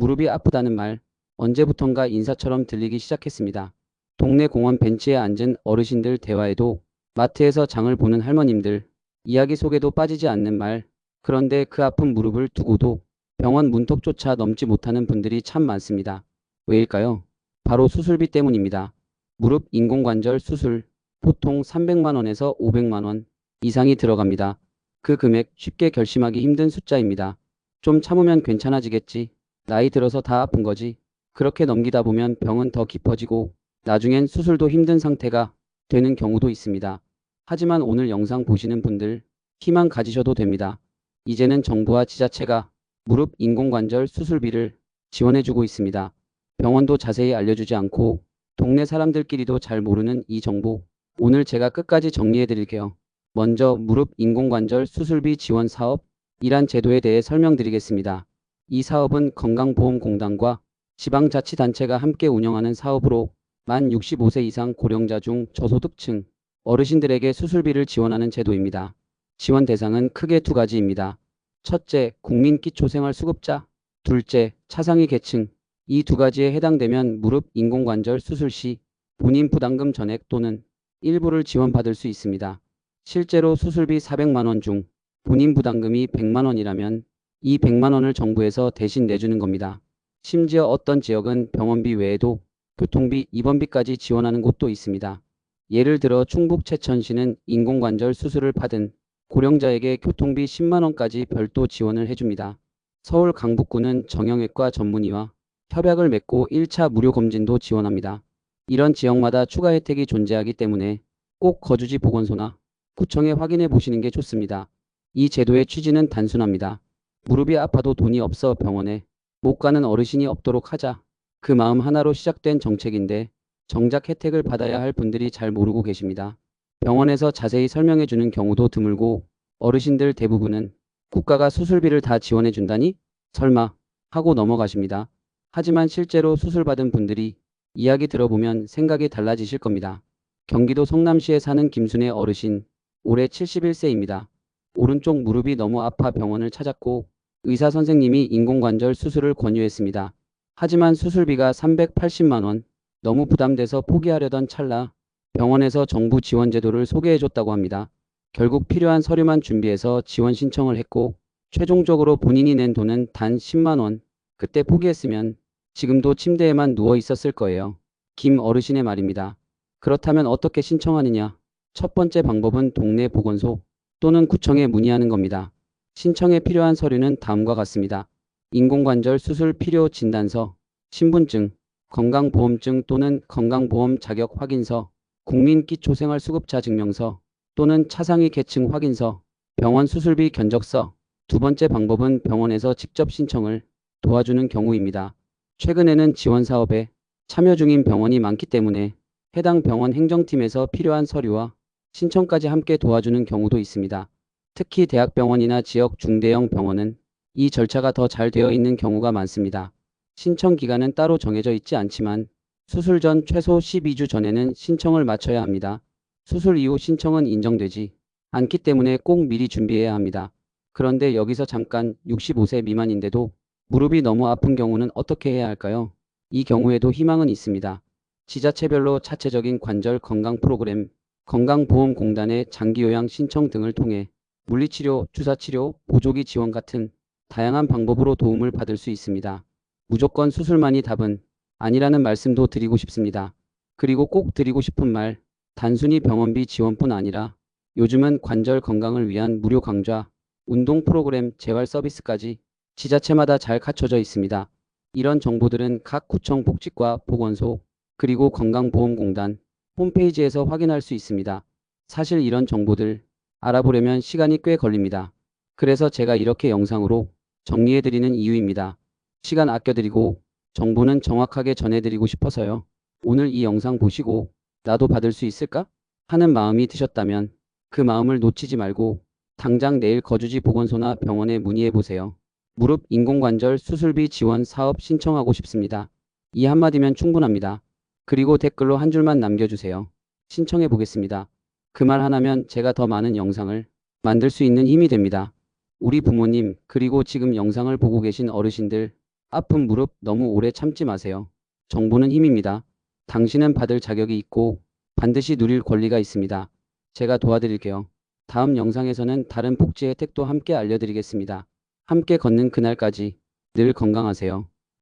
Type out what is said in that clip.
무릎이 아프다는 말, 언제부턴가 인사처럼 들리기 시작했습니다. 동네 공원 벤치에 앉은 어르신들 대화에도, 마트에서 장을 보는 할머님들 이야기 속에도 빠지지 않는 말, 그런데 그 아픈 무릎을 두고도 병원 문턱조차 넘지 못하는 분들이 참 많습니다. 왜일까요? 바로 수술비 때문입니다. 무릎 인공관절 수술, 보통 300만 원에서 500만 원 이상이 들어갑니다. 그 금액 쉽게 결심하기 힘든 숫자입니다. 좀 참으면 괜찮아지겠지. 나이 들어서 다 아픈 거지. 그렇게 넘기다 보면 병은 더 깊어지고 나중엔 수술도 힘든 상태가 되는 경우도 있습니다. 하지만 오늘 영상 보시는 분들 희망 가지셔도 됩니다. 이제는 정부와 지자체가 무릎 인공관절 수술비를 지원해주고 있습니다. 병원도 자세히 알려주지 않고 동네 사람들끼리도 잘 모르는 이 정보, 오늘 제가 끝까지 정리해드릴게요. 먼저 무릎 인공관절 수술비 지원 사업이란 제도에 대해 설명드리겠습니다. 이 사업은 건강보험공단과 지방자치단체가 함께 운영하는 사업으로 만 65세 이상 고령자 중 저소득층 어르신들에게 수술비를 지원하는 제도입니다. 지원 대상은 크게 두 가지입니다. 첫째, 국민기초생활수급자. 둘째, 차상위 계층. 이 두 가지에 해당되면 무릎 인공관절 수술 시 본인 부담금 전액 또는 일부를 지원받을 수 있습니다. 실제로 수술비 400만 원 중 본인 부담금이 100만 원이라면 이 100만 원을 정부에서 대신 내주는 겁니다. 심지어 어떤 지역은 병원비 외에도 교통비, 입원비까지 지원하는 곳도 있습니다. 예를 들어 충북 채천시는 인공관절 수술을 받은 고령자에게 교통비 10만 원까지 별도 지원을 해줍니다. 서울 강북구는 정형외과 전문의와 협약을 맺고 1차 무료 검진도 지원합니다. 이런 지역마다 추가 혜택이 존재하기 때문에 꼭 거주지 보건소나 구청에 확인해 보시는 게 좋습니다. 이 제도의 취지는 단순합니다. 무릎이 아파도 돈이 없어 병원에 못 가는 어르신이 없도록 하자. 그 마음 하나로 시작된 정책인데 정작 혜택을 받아야 할 분들이 잘 모르고 계십니다. 병원에서 자세히 설명해 주는 경우도 드물고 어르신들 대부분은 국가가 수술비를 다 지원해 준다니? 설마 하고 넘어가십니다. 하지만 실제로 수술받은 분들이 이야기 들어보면 생각이 달라지실 겁니다. 경기도 성남시에 사는 김순애 어르신, 올해 71세입니다. 오른쪽 무릎이 너무 아파 병원을 찾았고 의사 선생님이 인공관절 수술을 권유했습니다. 하지만 수술비가 380만 원, 너무 부담돼서 포기하려던 찰나 병원에서 정부 지원 제도를 소개해줬다고 합니다. 결국 필요한 서류만 준비해서 지원 신청을 했고 최종적으로 본인이 낸 돈은 단 10만 원. 그때 포기했으면 지금도 침대에만 누워 있었을 거예요. 김 어르신의 말입니다. 그렇다면 어떻게 신청하느냐? 첫 번째 방법은 동네 보건소 또는 구청에 문의하는 겁니다. 신청에 필요한 서류는 다음과 같습니다. 인공관절 수술 필요 진단서, 신분증, 건강보험증 또는 건강보험 자격 확인서, 국민기초생활수급자 증명서 또는 차상위 계층 확인서, 병원 수술비 견적서. 두 번째 방법은 병원에서 직접 신청을 도와주는 경우입니다. 최근에는 지원 사업에 참여 중인 병원이 많기 때문에 해당 병원 행정팀에서 필요한 서류와 신청까지 함께 도와주는 경우도 있습니다. 특히 대학병원이나 지역 중대형 병원은 이 절차가 더 잘 되어 있는 경우가 많습니다. 신청 기간은 따로 정해져 있지 않지만 수술 전 최소 12주 전에는 신청을 마쳐야 합니다. 수술 이후 신청은 인정되지 않기 때문에 꼭 미리 준비해야 합니다. 그런데 여기서 잠깐 65세 미만인데도 무릎이 너무 아픈 경우는 어떻게 해야 할까요? 이 경우에도 희망은 있습니다. 지자체별로 차체적인 관절 건강 프로그램, 건강보험공단의 장기요양 신청 등을 통해 물리치료, 주사치료, 보조기 지원 같은 다양한 방법으로 도움을 받을 수 있습니다. 무조건 수술만이 답은 아니라는 말씀도 드리고 싶습니다. 그리고 꼭 드리고 싶은 말, 단순히 병원비 지원뿐 아니라 요즘은 관절 건강을 위한 무료 강좌, 운동 프로그램, 재활 서비스까지 지자체마다 잘 갖춰져 있습니다. 이런 정보들은 각 구청 복지과 보건소 그리고 건강보험공단 홈페이지에서 확인할 수 있습니다. 사실 이런 정보들 알아보려면 시간이 꽤 걸립니다. 그래서 제가 이렇게 영상으로 정리해드리는 이유입니다. 시간 아껴드리고 정보는 정확하게 전해드리고 싶어서요. 오늘 이 영상 보시고 나도 받을 수 있을까? 하는 마음이 드셨다면 그 마음을 놓치지 말고 당장 내일 거주지 보건소나 병원에 문의해보세요. 무릎 인공관절 수술비 지원 사업 신청하고 싶습니다. 이 한마디면 충분합니다. 그리고 댓글로 한 줄만 남겨주세요. 신청해 보겠습니다. 그 말 하나면 제가 더 많은 영상을 만들 수 있는 힘이 됩니다. 우리 부모님, 그리고 지금 영상을 보고 계신 어르신들, 아픈 무릎 너무 오래 참지 마세요. 정보는 힘입니다. 당신은 받을 자격이 있고 반드시 누릴 권리가 있습니다. 제가 도와드릴게요. 다음 영상에서는 다른 복지 혜택도 함께 알려드리겠습니다. 함께 걷는 그날까지 늘 건강하세요.